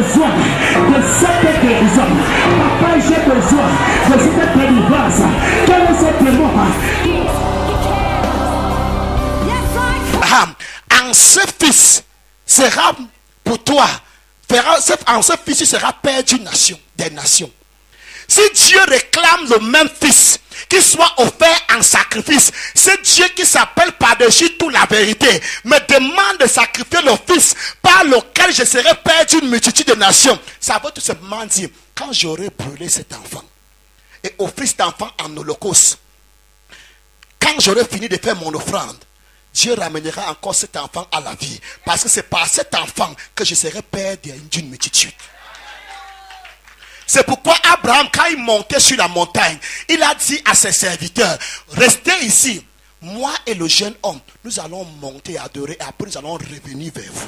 besoin de cette guérison. Papa, j'ai besoin de cette délivrance. Quel est ce témoin? En ce fils sera pour toi, en ce fils tu seras père d'une nation, des nations. Si Dieu réclame le même fils qui soit offert en sacrifice, c'est Dieu qui s'appelle par-dessus toute la vérité me demande de sacrifier le fils par lequel je serai père d'une multitude de nations. Ça veut tout simplement dire, quand j'aurai brûlé cet enfant et offert cet enfant en holocauste, quand j'aurai fini de faire mon offrande, Dieu ramènera encore cet enfant à la vie. Parce que c'est par cet enfant que je serai père d'une multitude. C'est pourquoi Abraham, quand il montait sur la montagne, il a dit à ses serviteurs, restez ici. Moi et le jeune homme, nous allons monter adorer et après nous allons revenir vers vous.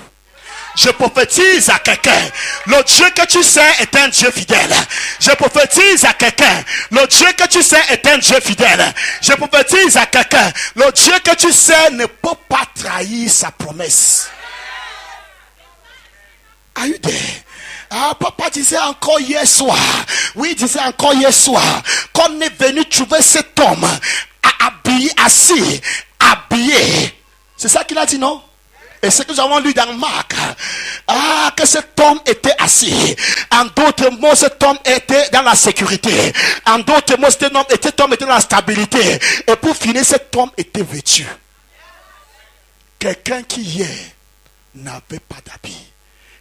Je prophétise à quelqu'un, le Dieu que tu sais est un Dieu fidèle. Je prophétise à quelqu'un, le Dieu que tu sais est un Dieu fidèle. Je prophétise à quelqu'un, le Dieu que tu sais ne peut pas trahir sa promesse. Are you there? Ah, papa disait encore hier soir, oui, il disait encore hier soir, qu'on est venu trouver cet homme habillé, assis, habillé. C'est ça qu'il a dit, non? Et ce que nous avons lu dans Marc, que cet homme était assis. En d'autres mots, cet homme était dans la sécurité. En d'autres mots, cet homme était dans la stabilité. Et pour finir, cet homme était vêtu. Quelqu'un qui hier n'avait pas d'habit.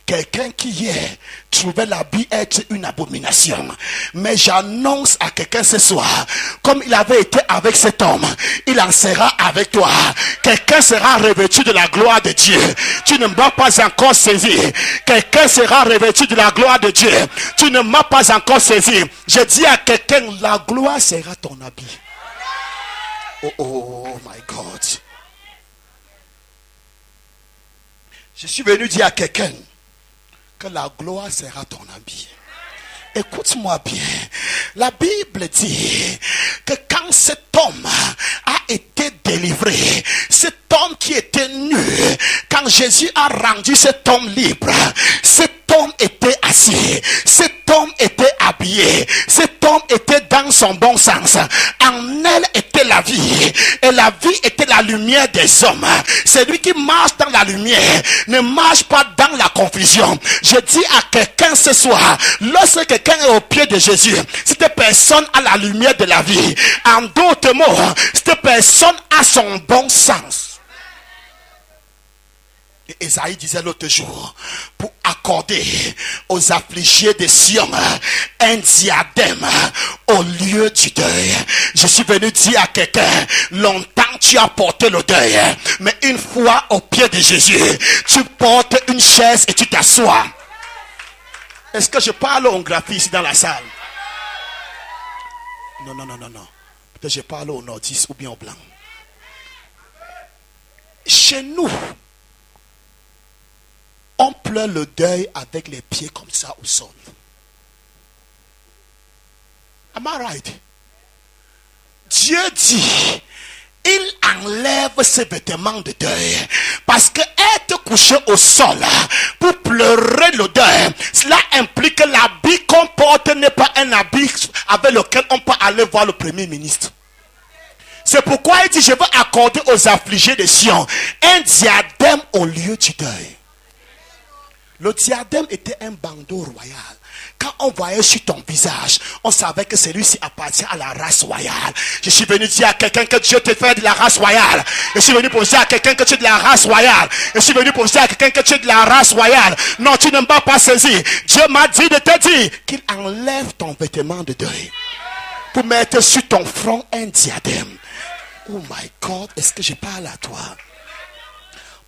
Quelqu'un qui hier trouvait l'habit être une abomination. Mais j'annonce à quelqu'un ce soir, comme il avait été avec cet homme, il en sera avec toi. Quelqu'un sera revêtu de la gloire de Dieu. Tu ne m'as pas encore saisi. Quelqu'un sera revêtu de la gloire de Dieu. Tu ne m'as pas encore saisi. Je dis à quelqu'un, la gloire sera ton habit. Oh my God. Je suis venu dire à quelqu'un que la gloire sera ton habit. Écoute-moi bien. La Bible dit que quand cet homme a été délivré, cet homme qui était nu, quand Jésus a rendu cet homme libre, cet homme était assis, cet homme était habillé, cet homme était dans son bon sens. En elle était la vie, et la vie était la lumière des hommes. Celui qui marche dans la lumière ne marche pas dans la confusion. Je dis à quelqu'un ce soir, lorsque quelqu'un est au pied de Jésus, cette personne a la lumière de la vie. En d'autres mots, cette personne a son bon sens. Et Esaïe disait l'autre jour, pour accorder aux affligés de Sion un diadème au lieu du deuil. Je suis venu dire à quelqu'un, longtemps tu as porté le deuil, mais une fois au pied de Jésus, tu portes une chaise et tu t'assois. Est-ce que je parle en graphie ici dans la salle? Non. Peut-être je parle au nordiste ou bien au blanc. Chez nous, on pleure le deuil avec les pieds comme ça au sol. Am I right? Dieu dit, il enlève ses vêtements de deuil. Parce que être couché au sol pour pleurer le deuil, cela implique que l'habit qu'on porte n'est pas un habit avec lequel on peut aller voir le Premier ministre. C'est pourquoi il dit, je veux accorder aux affligés de Sion un diadème au lieu du deuil. Le diadème était un bandeau royal. Quand on voyait sur ton visage, on savait que celui-ci appartient à la race royale. Je suis venu dire à quelqu'un que Dieu te fait de la race royale. Je suis venu pour dire à quelqu'un que tu es de la race royale. Je suis venu pour dire à quelqu'un que tu es de la race royale. Non, tu ne m'as pas saisi. Dieu m'a dit de te dire qu'il enlève ton vêtement de deuil pour mettre sur ton front un diadème. Oh my God, est-ce que je parle à toi?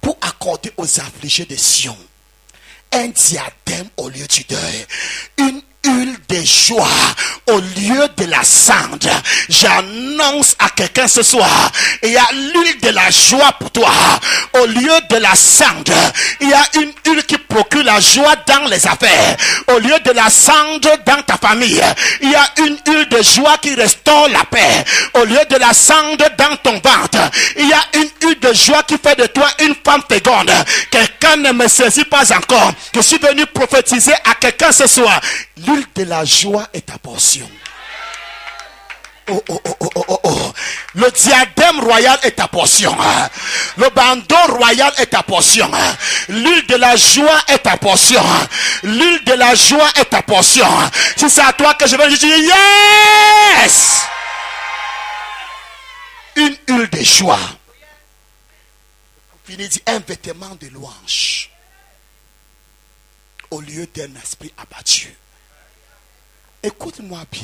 Pour accorder aux affligés de Sion un diadème au lieu du deuil. huile de joie au lieu de la cendre. J'annonce à quelqu'un ce soir, il y a l'huile de la joie pour toi au lieu de la cendre. Il y a une huile qui procure la joie dans les affaires au lieu de la cendre dans ta famille. Il y a une huile de joie qui restaure la paix au lieu de la cendre dans ton ventre. Il y a une huile de joie qui fait de toi une femme féconde. Quelqu'un ne me saisit pas encore. Je suis venu prophétiser à quelqu'un ce soir. L'huile de la joie est ta portion. Oh, oh, oh, oh, oh, oh. Le diadème royal est ta portion. Le bandeau royal est ta portion. L'huile de la joie est ta portion. L'huile de la joie est ta portion. Si c'est à toi que je vais dire yes. Une huile de joie. Fini dit un vêtement de louange au lieu d'un esprit abattu. Écoute-moi bien.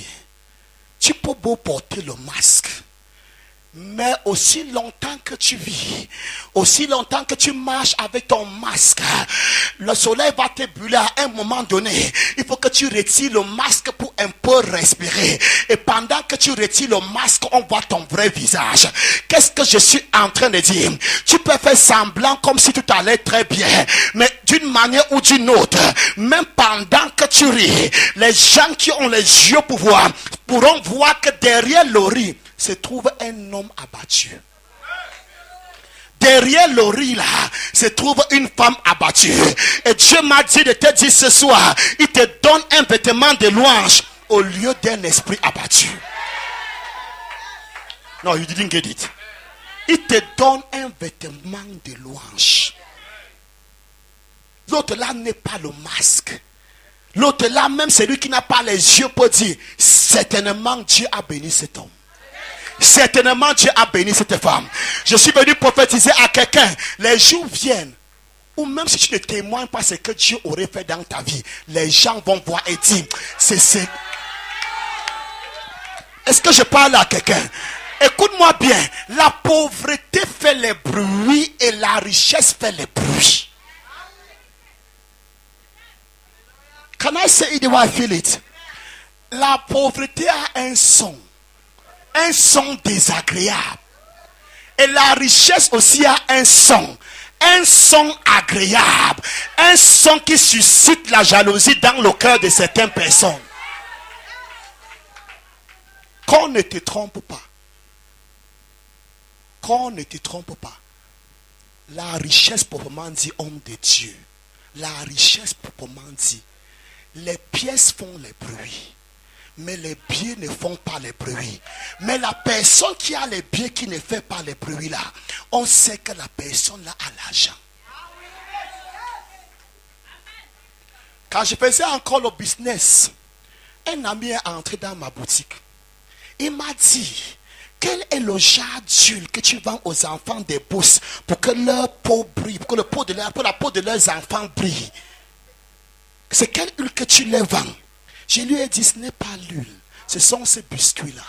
Tu peux beau porter le masque, mais aussi longtemps que tu vis, aussi longtemps que tu marches avec ton masque, le soleil va te brûler à un moment donné. Il faut que tu retires le masque pour un peu respirer. Et pendant que tu retires le masque, on voit ton vrai visage. Qu'est-ce que je suis en train de dire? Tu peux faire semblant comme si tout allait très bien, mais d'une manière ou d'une autre, même pendant que tu ris, les gens qui ont les yeux pour voir pourront voir que derrière le rire se trouve un homme abattu. Derrière le rire là se trouve une femme abattue. Et Dieu m'a dit de te dire ce soir, il te donne un vêtement de louange au lieu d'un esprit abattu. Non, you didn't get it. Il te donne un vêtement de louange. L'autre là n'est pas le masque. L'autre là, même celui qui n'a pas les yeux peut dire, certainement Dieu a béni cet homme. Certainement Dieu a béni cette femme. Je suis venu prophétiser à quelqu'un. Les jours viennent ou même si tu ne témoignes pas ce que Dieu aurait fait dans ta vie, les gens vont voir et dire, c'est... Est-ce que je parle à quelqu'un? Écoute-moi bien. La pauvreté fait les bruits et la richesse fait les bruits. Can I say it the way I feel it? La pauvreté a un son désagréable. Et la richesse aussi a un son agréable. Un son qui suscite la jalousie dans le cœur de certaines personnes. Qu'on ne te trompe pas. Qu'on ne te trompe pas. La richesse proprement dit homme de Dieu. La richesse proprement dit. Les pièces font les bruits, mais les biais ne font pas les bruits. Mais la personne qui a les biais qui ne fait pas les bruits là, on sait que la personne là a l'argent. Quand je faisais encore le business, un ami est entré dans ma boutique. Il m'a dit, quel est le genre d'huile que tu vends aux enfants des bourses pour que leur peau brille, pour que la peau de leurs enfants brille? C'est quelle huile que tu les vends? Je lui ai dit, ce n'est pas l'huile. Ce sont ces biscuits-là.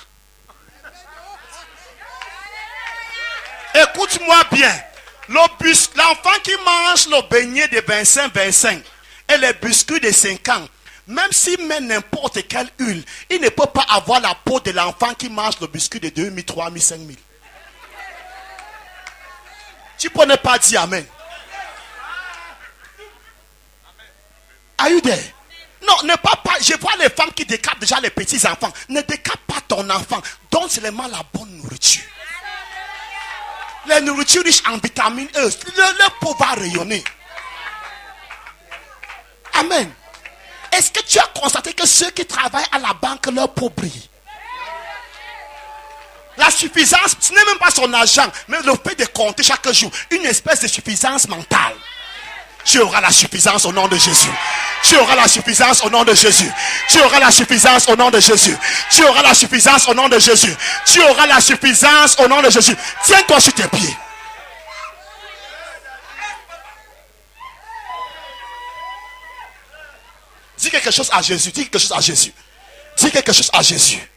Écoute-moi bien. L'enfant qui mange le beignet de 25 et les biscuits de 5 ans, même s'il met n'importe quelle huile, il ne peut pas avoir la peau de l'enfant qui mange le biscuit de 2000, 3000, 5000. Tu peux ne pas dire amen. Are you there? Non, ne pas. Je vois les femmes qui décapent déjà les petits enfants. Ne décape pas ton enfant. Donne seulement la bonne nourriture. Les nourritures riches en vitamine E, leur peau va rayonner. Amen. Est-ce que tu as constaté que ceux qui travaillent à la banque, leur peau brille? La suffisance, ce n'est même pas son argent, mais le fait de compter chaque jour, une espèce de suffisance mentale. Tu auras la suffisance au nom de Jésus. Tu auras la suffisance au nom de Jésus. Tu auras la suffisance au nom de Jésus. Tu auras la suffisance au nom de Jésus. Tu auras la suffisance au nom de Jésus. Tiens-toi sur tes pieds. Dis quelque chose à Jésus. Dis quelque chose à Jésus. Dis quelque chose à Jésus.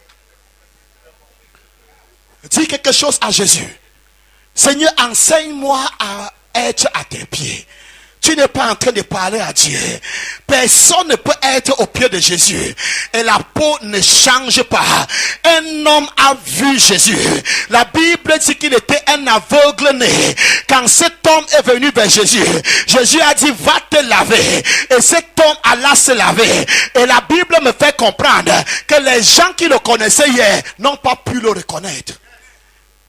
Dis quelque chose à Jésus. Seigneur, enseigne-moi à être à tes pieds. Tu n'es pas en train de parler à Dieu. personne ne peut être au pied de Jésus et la peau ne change pas. Un homme a vu Jésus. La Bible dit qu'il était un aveugle né. Quand cet homme est venu vers Jésus, Jésus a dit va te laver. Et cet homme alla se laver. Et la Bible me fait comprendre que les gens qui le connaissaient hier n'ont pas pu le reconnaître.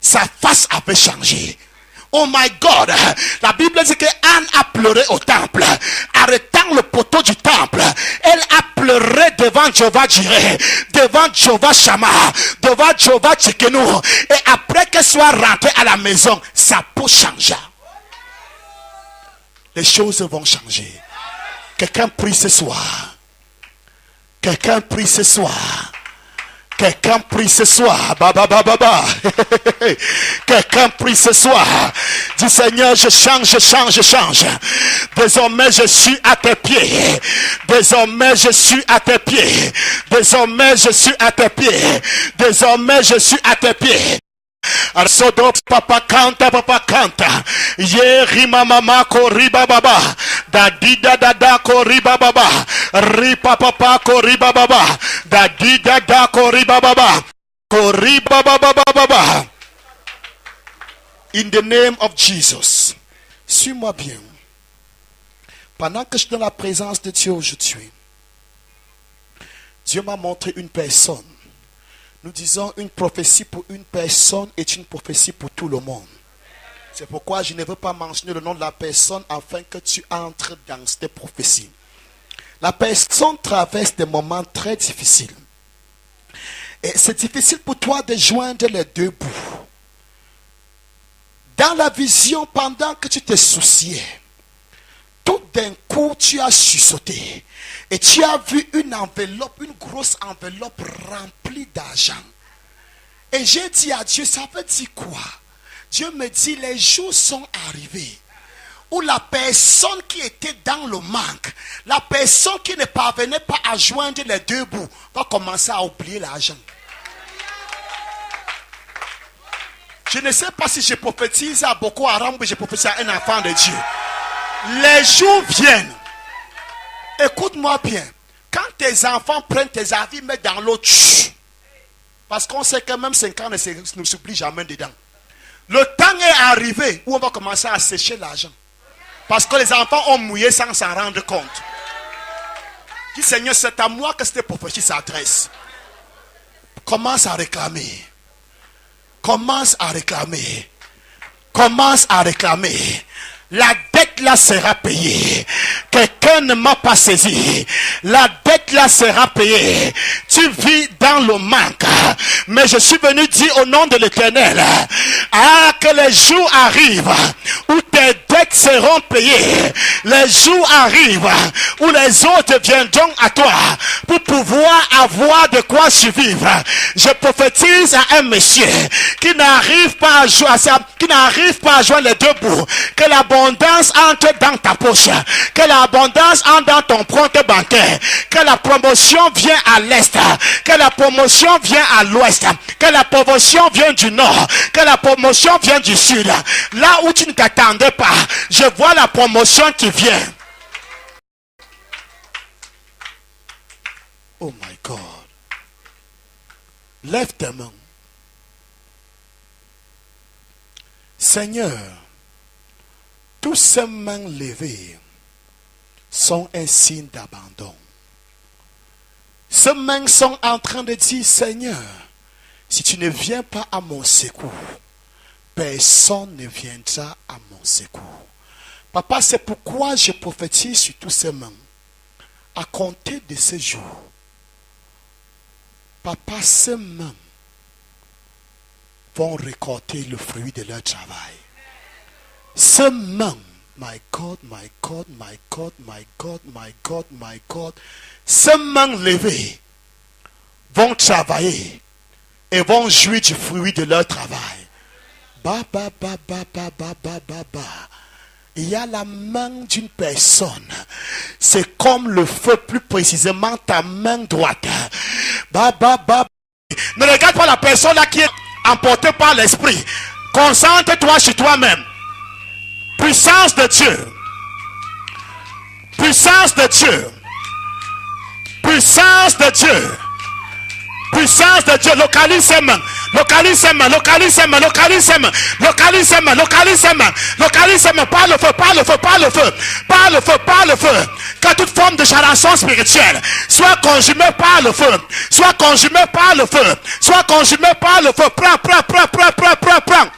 Sa face avait changé. Oh my God, la Bible dit que Anne a pleuré au temple, arrêtant le poteau du temple. Elle a pleuré devant Jéhovah Jireh, devant Jéhovah Shammah, devant Jéhovah Tchekenu. Et après qu'elle soit rentrée à la maison, sa peau changea. Les choses vont changer. Quelqu'un prie ce soir. Quelqu'un prie ce soir. Quelqu'un prie ce soir. Quelqu'un prie ce soir. Dis Seigneur, je change, je change, je change. Désormais je suis à tes pieds. Désormais je suis à tes pieds. Désormais je suis à tes pieds. Désormais je suis à tes pieds. Arsodo papa kanta ye rima mama ko riba baba dadida dada ko riba baba ripa papa ko riba baba dadida dada ko riba baba ko riba baba baba. In the name of Jesus, suis-moi bien. Pendant que je suis dans la présence de Dieu aujourd'hui, Dieu m'a montré une personne. Nous disons une prophétie pour une personne est une prophétie pour tout le monde. C'est pourquoi je ne veux pas mentionner le nom de la personne afin que tu entres dans cette prophétie. La personne traverse des moments très difficiles. Et c'est difficile pour toi de joindre les deux bouts. Dans la vision, pendant que tu te souciais, tout d'un coup tu as chuchoté. Et tu as vu une enveloppe, une grosse enveloppe remplie d'argent. Et j'ai dit à Dieu, ça veut dire quoi? Dieu me dit, les jours sont arrivés où la personne qui était dans le manque, la personne qui ne parvenait pas à joindre les deux bouts, va commencer à oublier l'argent. Je ne sais pas si je prophétise à Boko Haram ou je prophétise à un enfant de Dieu. Les jours viennent. Écoute-moi bien. Quand tes enfants prennent tes avis, mettent dans l'eau, parce qu'on sait que même 5 ans ne s'oublie jamais dedans. Le temps est arrivé où on va commencer à sécher l'argent. Parce que les enfants ont mouillé sans s'en rendre compte. Dis Seigneur, c'est à moi que cette prophétie s'adresse. Commence à réclamer. Commence à réclamer. Commence à réclamer. La dette là sera payée. Quelqu'un ne m'a pas saisi. La dette là sera payée. Tu vis dans le manque. Mais je suis venu dire au nom de l'Éternel, que les jours arrivent où tes dettes seront payées. Les jours arrivent où les autres viendront à toi pour pouvoir avoir de quoi survivre. Je prophétise à un monsieur qui n'arrive pas à joindre les deux bouts. Que l'abondance entre dans ta poche. Que l'abondance entre dans ton compte bancaire. Que la promotion vient à l'est. Que la promotion vient à l'ouest. Que la promotion vient du nord. Que la promotion vient du sud. Là où tu ne t'attendais pas, je vois la promotion qui vient. Oh my God. Lève tes mains. Seigneur, tous ces mains levées sont un signe d'abandon. Ces mains sont en train de dire, Seigneur, si tu ne viens pas à mon secours, personne ne viendra à mon secours. Papa, c'est pourquoi je prophétise sur tous ces mains. À compter de ce jour, Papa, ces mains vont récolter le fruit de leur travail. Ces mains, my God, my God, my God, my God, my God, my God, ces mains levées vont travailler et vont jouir du fruit de leur travail. Il y a la main d'une personne. C'est comme le feu, plus précisément ta main droite. Ne regarde pas la personne là qui est emportée par l'esprit. Concentre-toi sur toi-même. Puissance de Dieu. Puissance de Dieu. Puissance de Dieu. Puissance de Dieu. Localise-moi. Localise-moi. Localise-moi. Localise-moi. Localise-moi. Localise-moi. Localise-moi. Par le feu. Par le feu. Par le feu. Par le feu. Par le feu. Que toute forme de charançon spirituelle soit conjumée par le feu. Soit conjumée par le feu. Soit conjumée par le feu. Prends, prends, prends, prends, prends, prends, prends.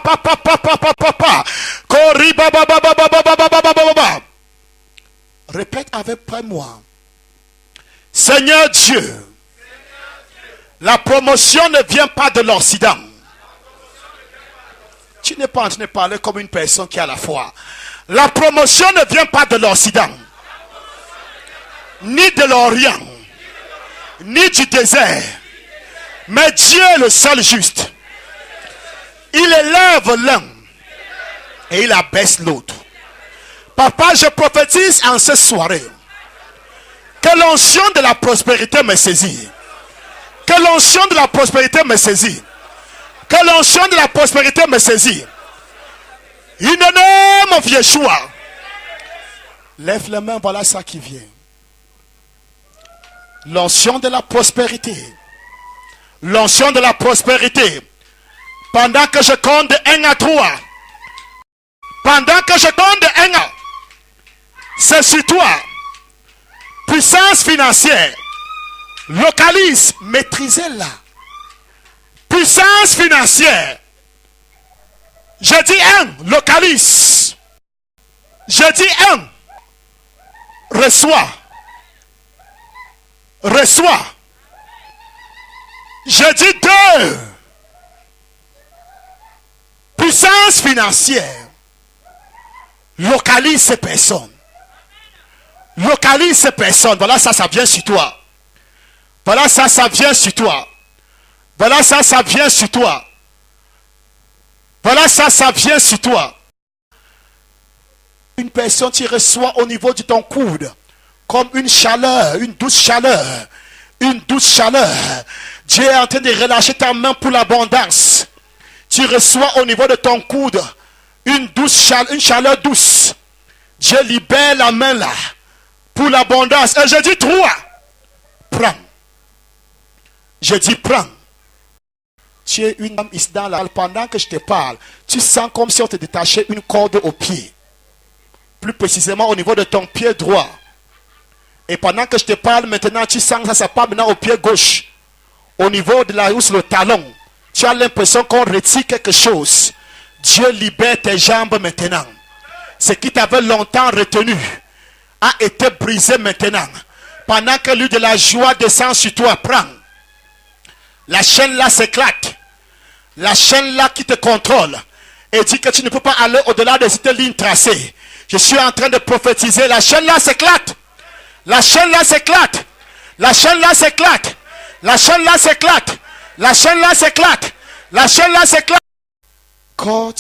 Papa, papa, papa, papa. Koriba, baba, baba, baba, baba, baba, baba. Répète avec moi. Seigneur Dieu, la promotion ne vient pas de l'Occident. Tu n'es pas en train de parler comme une personne qui a la foi. La promotion ne vient pas de l'Occident, ni de l'Orient, ni du désert. Mais Dieu est le seul juste. Il élève l'un et il abaisse l'autre. Papa, je prophétise en cette soirée que l'onction de la prospérité me saisit. Que l'onction de la prospérité me saisit. Que l'onction de la prospérité me saisit. In the name of Yeshua. Lève les mains, voilà ça qui vient. L'onction de la prospérité. L'onction de la prospérité. Pendant que je compte de 1 à 3. Pendant que je compte de 1 à... C'est sur toi. Puissance financière. Localise, maîtrisez-la. Puissance financière. Je dis 1, localise. Je dis 1, reçois. Reçois. Je dis 2, puissance financière. Localise ces personnes. Localise ces personnes. Voilà ça, ça vient sur toi. Voilà ça, ça vient sur toi. Voilà ça, ça vient sur toi. Voilà ça, ça vient sur toi. Une personne qui reçoit au niveau de ton coude, comme une chaleur, une douce chaleur. Une douce chaleur. Dieu est en train de relâcher ta main pour l'abondance. Tu reçois au niveau de ton coude une chaleur douce. Dieu libère la main là pour l'abondance. Et je dis 3. Prends. Je dis prends. Tu es une âme ici dans la... Pendant que je te parle, tu sens comme si on te détachait une corde au pied. Plus précisément au niveau de ton pied droit. Et pendant que je te parle maintenant, tu sens que ça part maintenant au pied gauche. Au niveau de la housse, le talon. Tu as l'impression qu'on retire quelque chose. Dieu libère tes jambes maintenant. Ce qui t'avait longtemps retenu a été brisé maintenant. Pendant que l'huile de la joie descend sur toi, prends. La chaîne là s'éclate. La chaîne là qui te contrôle. Et dit que tu ne peux pas aller au-delà de cette ligne tracée. Je suis en train de prophétiser. La chaîne là s'éclate. La chaîne là s'éclate. La chaîne là s'éclate. La chaîne là s'éclate. La chaîne là s'éclate. La chaîne là s'éclate. God,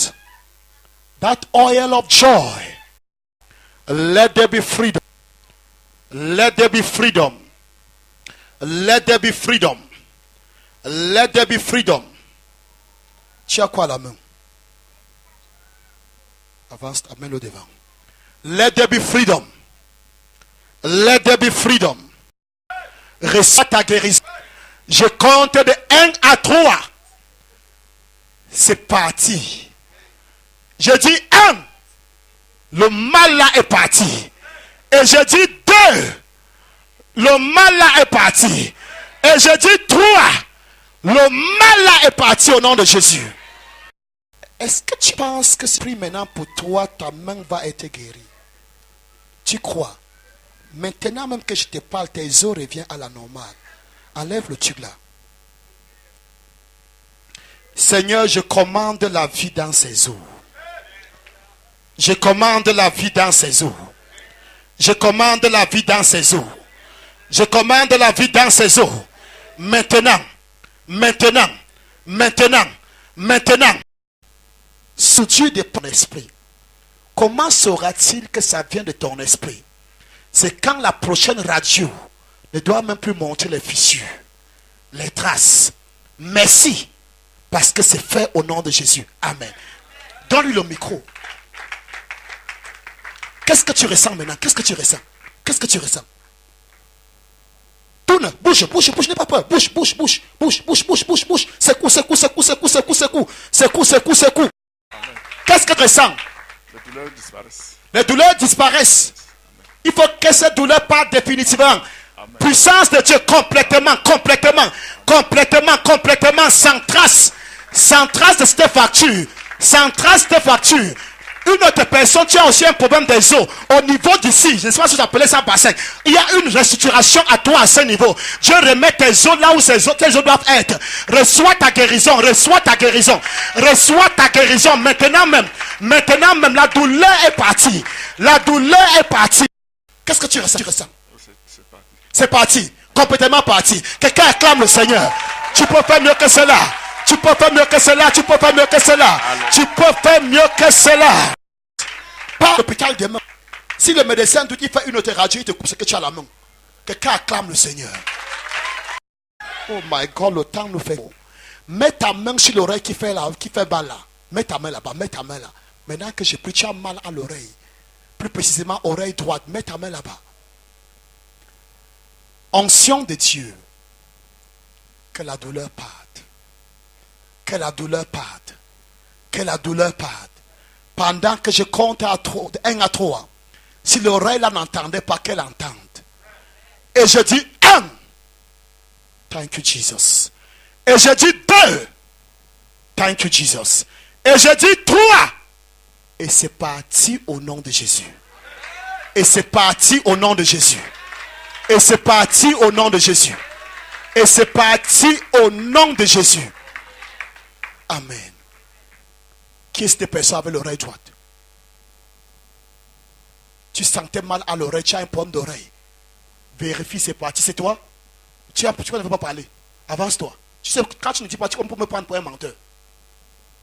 that oil of joy. Let there be freedom. Let there be freedom. Let there be freedom. Let there be freedom. Tu as quoi à la main? Avance, amène-le devant. Let there be freedom. Let there be freedom. Reçois ta guérison. Je compte de 1 à 3. C'est parti. Je dis 1. Le mal là est parti. Et je dis 2. Le mal là est parti. Et je dis 3. Le mal là est parti au nom de Jésus. Est-ce que tu penses que c'est maintenant pour toi, ta main va être guérie? Tu crois? Maintenant même que je te parle, tes os reviennent à la normale. Enlève le truc là. Seigneur, je commande la vie dans ces os. Je commande la vie dans ces os. Je commande la vie dans ces os. Je commande la vie dans ces os. Maintenant. Maintenant. Maintenant. Maintenant. Sous Dieu de ton esprit. Comment saura-t-il que ça vient de ton esprit? C'est quand la prochaine radio ne doit même plus montrer les fissures, les traces. Merci. Parce que c'est fait au nom de Jésus. Amen. Donne-lui le micro. Qu'est-ce que tu ressens maintenant? Qu'est-ce que tu ressens? Qu'est-ce que tu ressens? Une, bouge, n'aie pas peur. Bouge. Secoue. Qu'est-ce que tu ressens? Les douleurs disparaissent. Il faut que ces douleurs partent définitivement. Puissance de Dieu complètement, sans trace de cette fracture. Une autre personne, tu as aussi un problème des os. Au niveau d'ici, je ne sais pas si vous appelez ça bassin. Il y a une restructuration à toi à ce niveau. Dieu remet tes os là où tes os doivent être. Reçois ta guérison. Maintenant même, la douleur est partie. Qu'est-ce que tu ressens? C'est parti. Complètement parti. Quelqu'un acclame le Seigneur. Tu peux faire mieux que cela. Pas l'hôpital demain. Si le médecin te dit fait une autre radio, il te coupe ce que tu as à la main. Quelqu'un acclame le Seigneur. Oh my God, le temps nous fait. Mets ta main sur l'oreille qui fait mal là. Mets ta main là-bas. Maintenant que j'ai pris, tu as mal à l'oreille. Plus précisément, oreille droite. Mets ta main là-bas. Onction de Dieu. Que la douleur parte. Pendant que je compte à 1 à 3. Si l'oreille là n'entendait pas, qu'elle entende. Et je dis 1. Thank you, Jesus. Et je dis 2. Thank you, Jesus. Et je dis 3. Et c'est parti au nom de Jésus. Amen. Qui est cette personne avec l'oreille droite? Tu sentais mal à l'oreille, tu as un problème d'oreille. Vérifie, c'est parti. C'est toi? Tu ne veux pas parler. Avance-toi. Tu sais, quand tu ne dis pas, tu peux me prendre pour un menteur.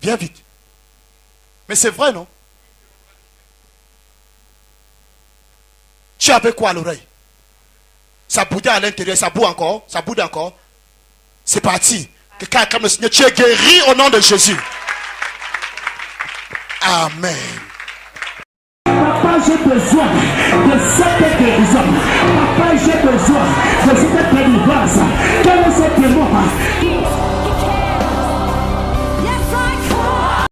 Viens vite. Mais c'est vrai, non? Tu avais quoi à l'oreille? Ça boudait à l'intérieur, ça boude encore. C'est parti. Quelqu'un acclame le Seigneur. Tu es guéri au nom de Jésus. Amen. Papa, j'ai besoin de cette guérison. Papa, j'ai besoin de cette délivrance. Quel est ce témoin?